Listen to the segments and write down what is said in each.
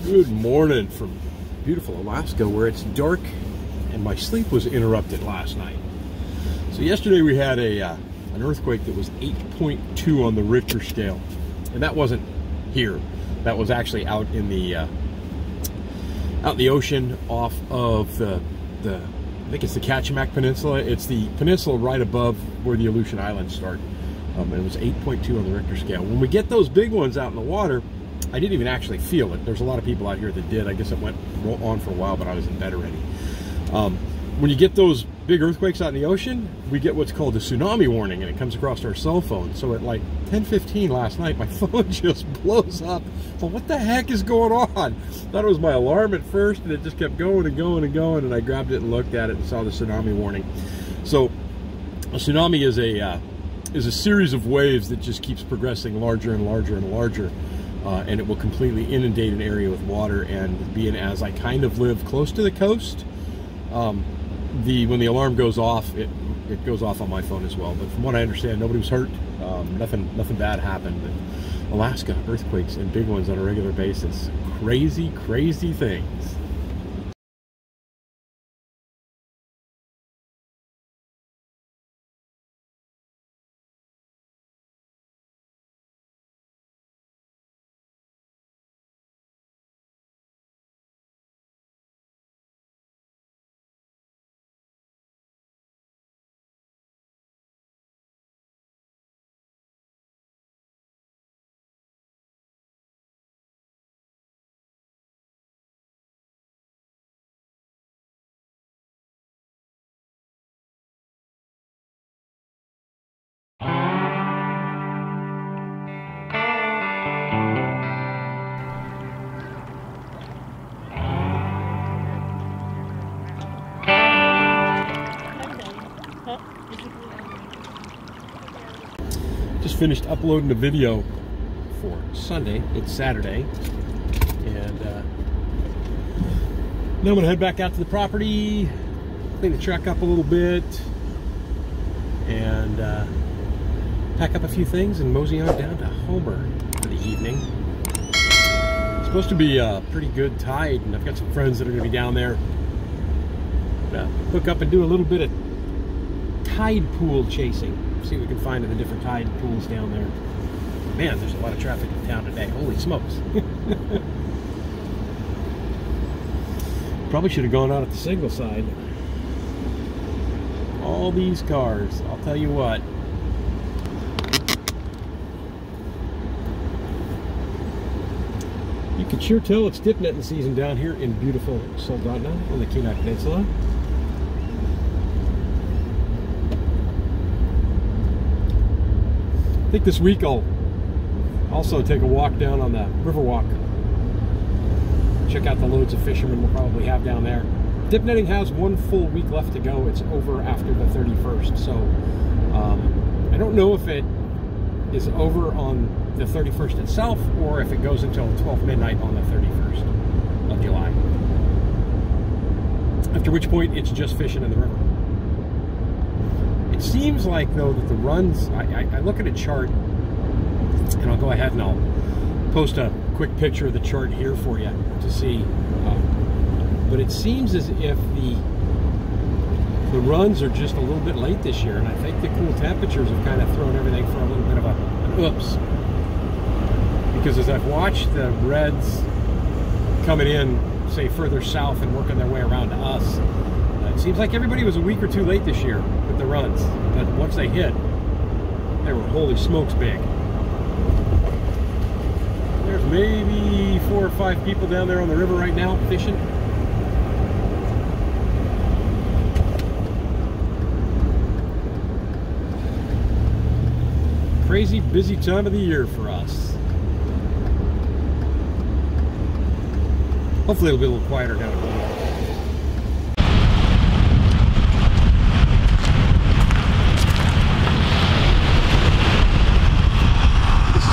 Good morning from beautiful Alaska, where it's dark and my sleep was interrupted last night. So yesterday we had an earthquake that was 8.2 on the Richter scale, and that wasn't here. That was actually out in the ocean off of the I think it's the Kachimak Peninsula. It's the peninsula right above where the Aleutian Islands start. And it was 8.2 on the Richter scale. When we get those big ones out in the water, I didn't even actually feel it. There's a lot of people out here that did. I guess it went on for a while, but I was in bed already. When you get those big earthquakes out in the ocean, we get what's called a tsunami warning, and it comes across our cell phone. So at like 10:15 last night, my phone just blows up. So what the heck is going on? Thought it was my alarm at first, and it just kept going and going and going, and I grabbed it and looked at it and saw the tsunami warning. So a tsunami is a series of waves that just keeps progressing larger and larger and larger. And it will completely inundate an area with water. And being as I kind of live close to the coast, when the alarm goes off, it goes off on my phone as well. But from what I understand, nobody was hurt. Nothing bad happened. But Alaska, earthquakes and big ones on a regular basis. Crazy, crazy things. Just finished uploading a video for Sunday. It's Saturday, and now I'm gonna head back out to the property, clean the truck up a little bit, and pack up a few things and mosey on down to Homer for the evening. It's supposed to be a pretty good tide, and I've got some friends that are gonna be down there. Gonna hook up and do a little bit of tide pool chasing. See what we can find in the different tide pools down there. Man, there's a lot of traffic in town today. Holy smokes. Probably should have gone out at the signal side. All these cars, I'll tell you what. You can sure tell it's dip netting season down here in beautiful Soldotna on the Kenai Peninsula. I think this week I'll also take a walk down on the Riverwalk. Check out the loads of fishermen we'll probably have down there. Dip netting has one full week left to go. It's over after the 31st. So I don't know if it is over on the 31st itself or if it goes until 12 midnight on the 31st of July. After which point it's just fishing in the river. It seems like, though, that the runs, I look at a chart, and I'll go ahead and I'll post a quick picture of the chart here for you to see. But it seems as if the runs are just a little bit late this year, and I think the cool temperatures have kind of thrown everything for a little bit of an oops. Because as I've watched the reds coming in, say, further south and working their way around to us, it seems like everybody was a week or two late this year with the runs, but once they hit, they were holy smokes big. There's maybe 4 or 5 people down there on the river right now fishing. Crazy busy time of the year for us. Hopefully it'll be a little quieter down at home.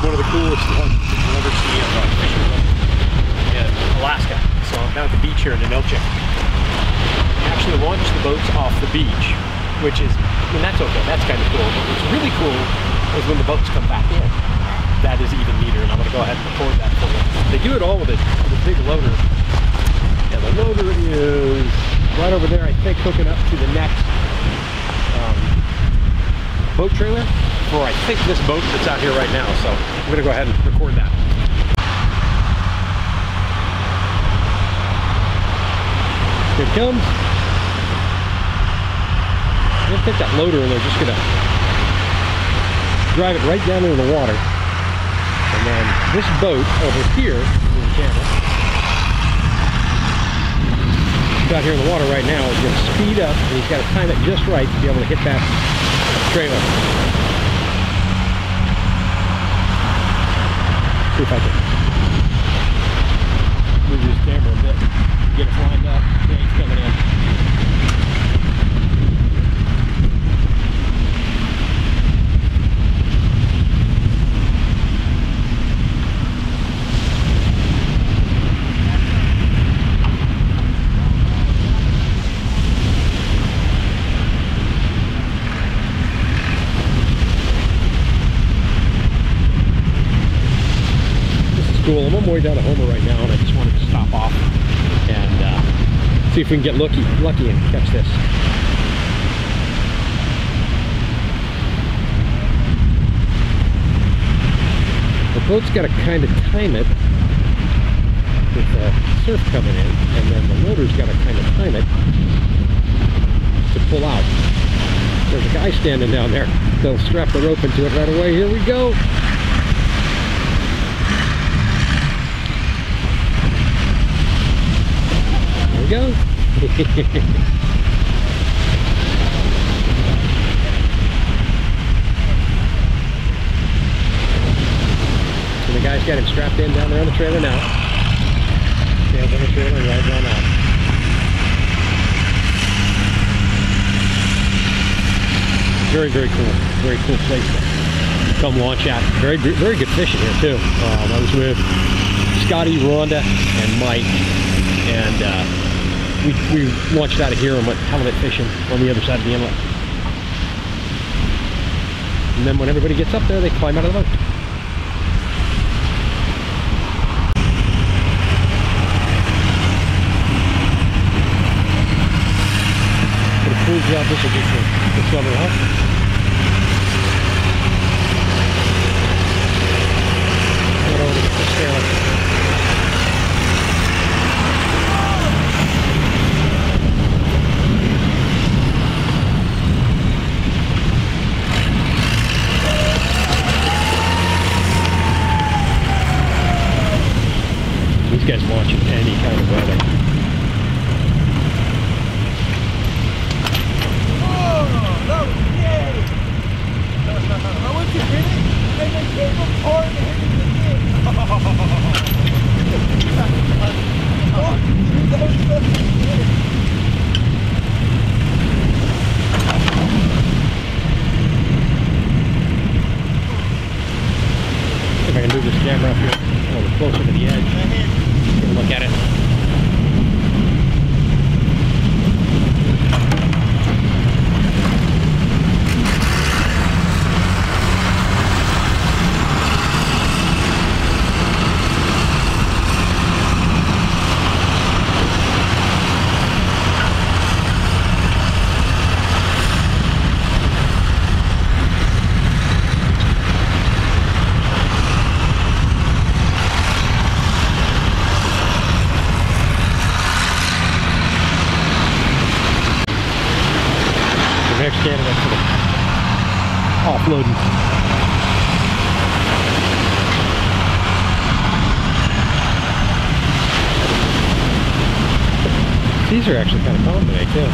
One of the coolest ones you'll ever see in Alaska. So I'm down at the beach here in Ninilchick. We actually launched the boats off the beach, which is, I mean, that's okay, that's kind of cool. But what's really cool is when the boats come back in. That is even neater, and I'm going to go ahead and record that for you. They do it all with a big loader right over there, I think, hooking up to the next boat trailer for, I think, this boat that's out here right now. So I'm gonna go ahead and record that. Here it comes. I'm gonna take that loader and they're just gonna drive it right down into the water. And then this boat over here, in the camera, out here in the water right now is going to speed up, and he's got to time it just right to be able to hit that trailer. See if I can move this camera a bit, get it lined up. Yeah, he's coming in. I'm on my way down to Homer right now, and I just wanted to stop off and see if we can get lucky and catch this. The boat's got to kind of time it with the surf coming in, and then the loader's got to kind of time it to pull out. There's a guy standing down there. They'll strap the rope into it right away. Here we go. Go. And the guy's got him strapped in down there on the trailer now. Stands on the trailer and rides on out. Very, very cool. Very cool place to come launch at. Very good fishing here too. I was with Scotty, Rhonda, and Mike, and we launched out of here and went halibut fishing on the other side of the inlet. And then when everybody gets up there, they climb out of the boat. What a cool job this will be for the summer, huh? Right over to the sailor. These guys launch in any kind of weather. Oh, that was yay! I went to hit it, and then came apart and hit it again. Oh, dude, that was fucking good. If I can move this camera up here a little closer to the edge. Look at it. Canada for the offloading. These are actually kind of fun today too.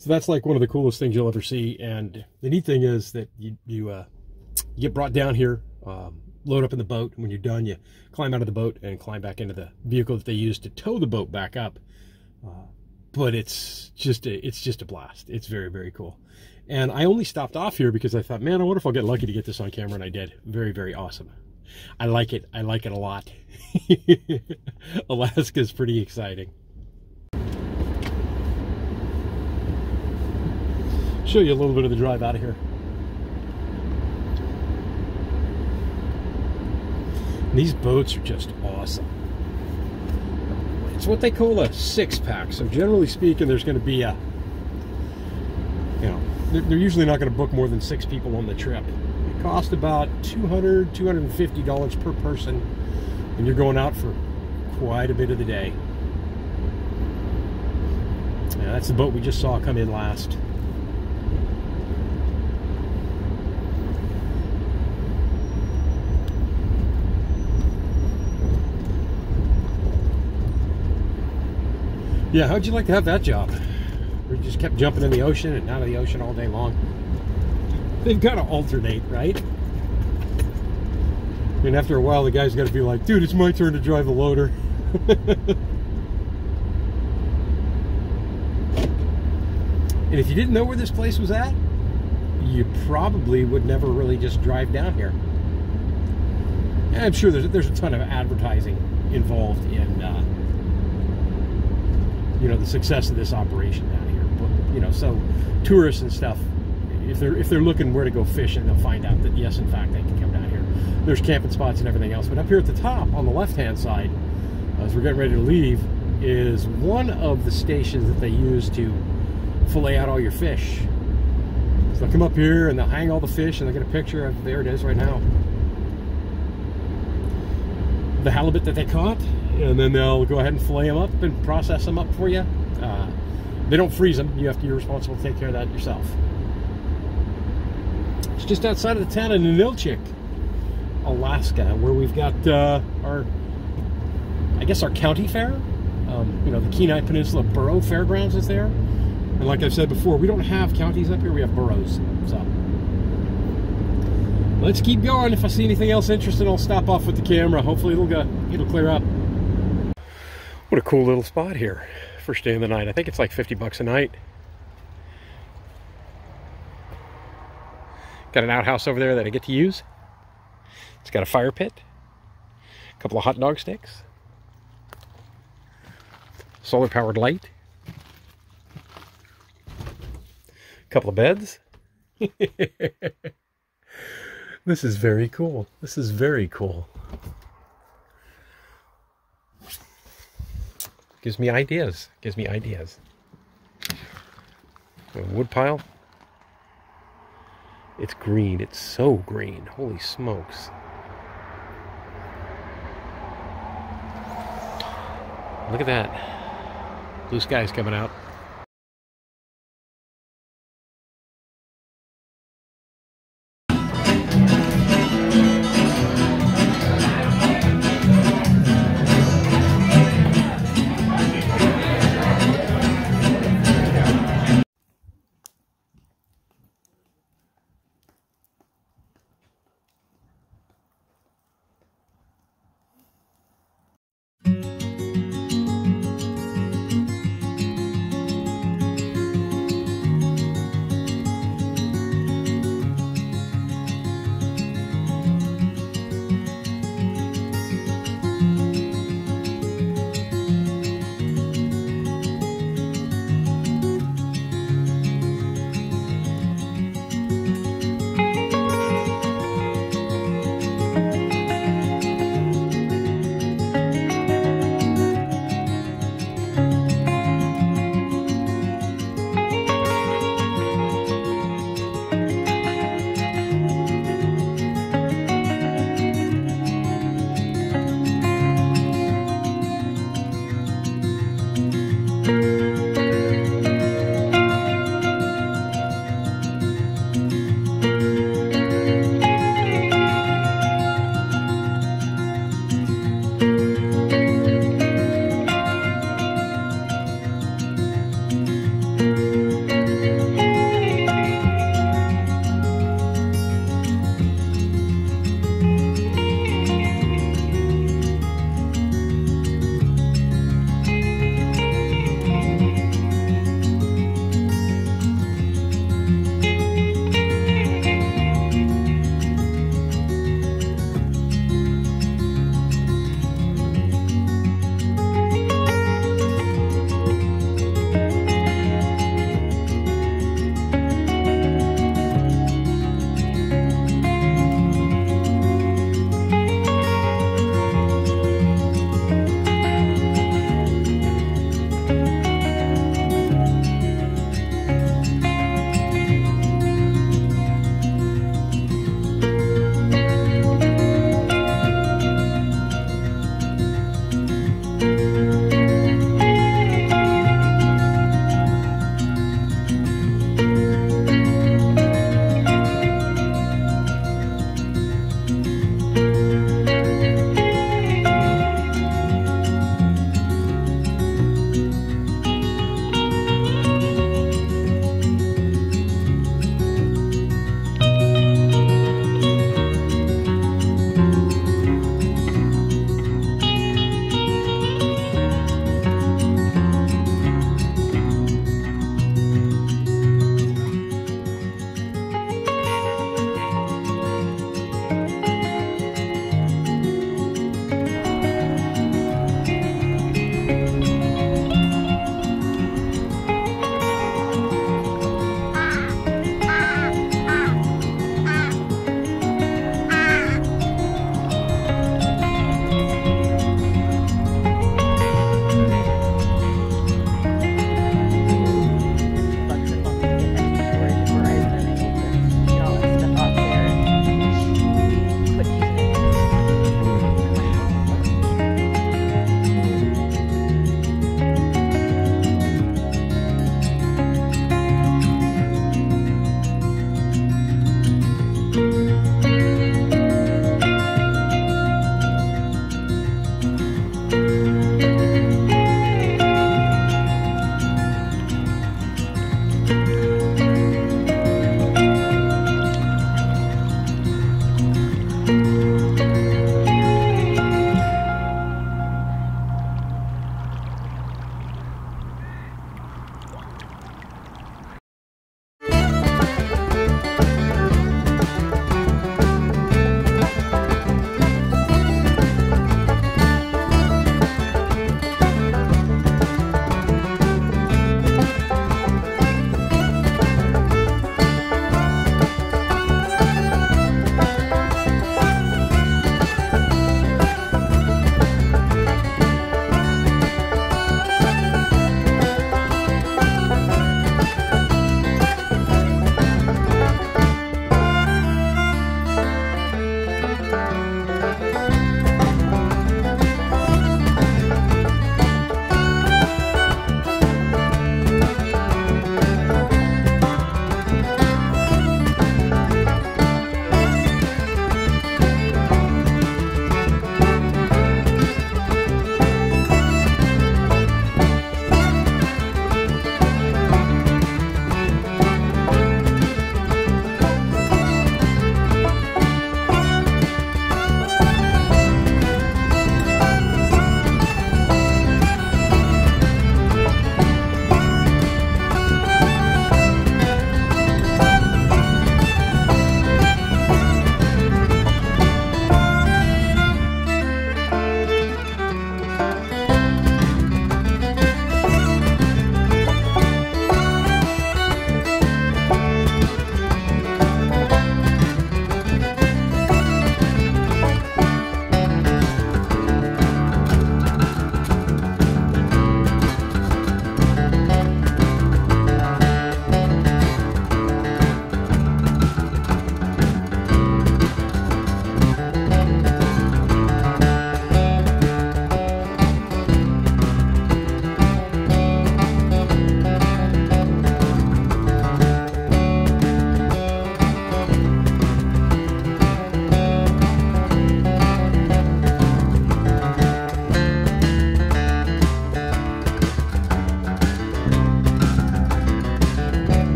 So that's like one of the coolest things you'll ever see. And the neat thing is that you get brought down here, load up in the boat. When you're done, you climb out of the boat and climb back into the vehicle that they use to tow the boat back up. But it's just a blast. It's very, very cool. And I only stopped off here because I thought, man, I wonder if I'll get lucky to get this on camera, and I did. Very, very awesome. I like it. I like it a lot. Alaska is pretty exciting. Show you a little bit of the drive out of here. And these boats are just awesome. It's what they call a 6-pack. So generally speaking, there's going to be a, they're usually not going to book more than 6 people on the trip. It costs about $200, $250 per person, and you're going out for quite a bit of the day. Yeah, that's the boat we just saw come in last. Yeah, how'd you like to have that job? We just kept jumping in the ocean and out of the ocean all day long. They've got to alternate, right? And after a while, the guy's got to be like, dude, it's my turn to drive the loader. And if you didn't know where this place was at, you probably would never really just drive down here. And I'm sure there's a ton of advertising involved in the success of this operation down here. But so tourists and stuff, if they're looking where to go fishing, they'll find out that yes, in fact, they can come down here. There's camping spots and everything else. But up here at the top, on the left-hand side, as we're getting ready to leave, is one of the stations that they use to fillet out all your fish. So they'll come up here and they'll hang all the fish, and they'll get a picture of, there it is right now, the halibut that they caught, and then they'll go ahead and fillet them up and process them up for you. They don't freeze them. You're responsible to take care of that yourself. It's just outside of the town of Ninilchick, Alaska, where we've got our county fair. The Kenai Peninsula Borough Fairgrounds is there. And like I've said before, we don't have counties up here, we have boroughs. So let's keep going. If I see anything else interesting, I'll stop off with the camera. Hopefully it'll clear up. What a cool little spot here. First day of the night. I think it's like 50 bucks a night. Got an outhouse over there that I get to use. It's got a fire pit, a couple of hot dog sticks, solar powered light, a couple of beds. This is very cool. This is very cool. Gives me ideas. Gives me ideas. A wood pile. It's green. It's so green. Holy smokes. Look at that. Blue sky's coming out.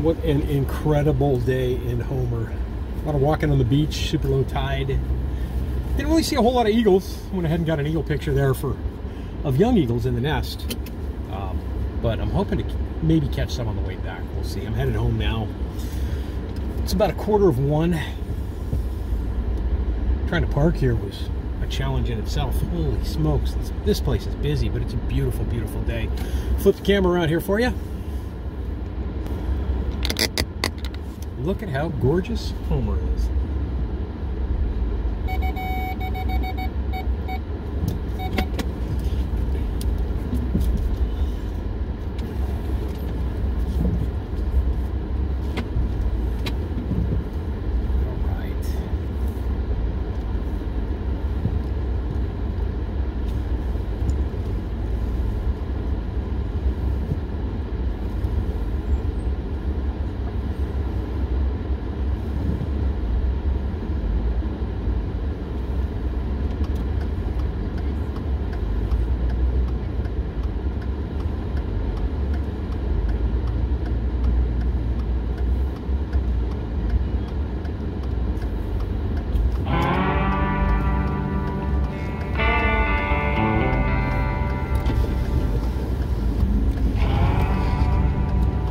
What an incredible day in Homer. A lot of walking on the beach, super low tide. Didn't really see a whole lot of eagles. Went ahead and got an eagle picture there of young eagles in the nest. But I'm hoping to maybe catch some on the way back. We'll see. I'm headed home now. It's about 1:15. Trying to park here was a challenge in itself. Holy smokes, this place is busy, but it's a beautiful, beautiful day. Flip the camera around here for you. Look at how gorgeous Homer is.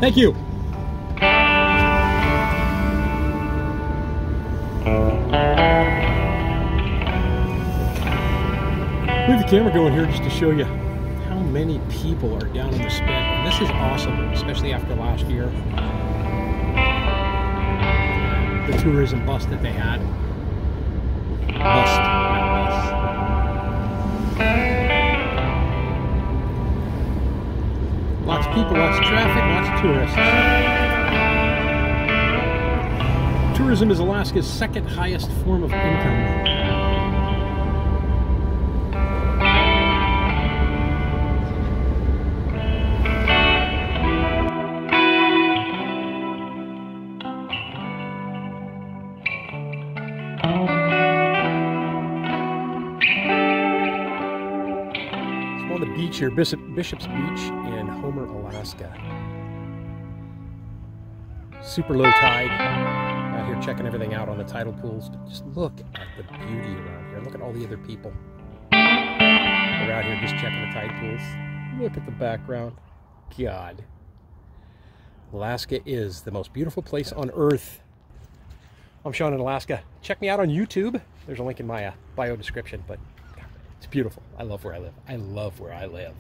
Thank you. Leave the camera going here just to show you how many people are down in the spit. And this is awesome, especially after last year. The tourism bust that they had. Bust, not bus. Lots of people, lots of traffic, lots of tourists. Tourism is Alaska's second highest form of income. So on the beach here, Bishop's Beach in Homer, Alaska. Super low tide. Out here checking everything out on the tidal pools. But just look at the beauty around here. Look at all the other people. We're out here just checking the tide pools. Look at the background. God. Alaska is the most beautiful place on earth. I'm Sean in Alaska. Check me out on YouTube. There's a link in my bio description, but it's beautiful. I love where I live. I love where I live.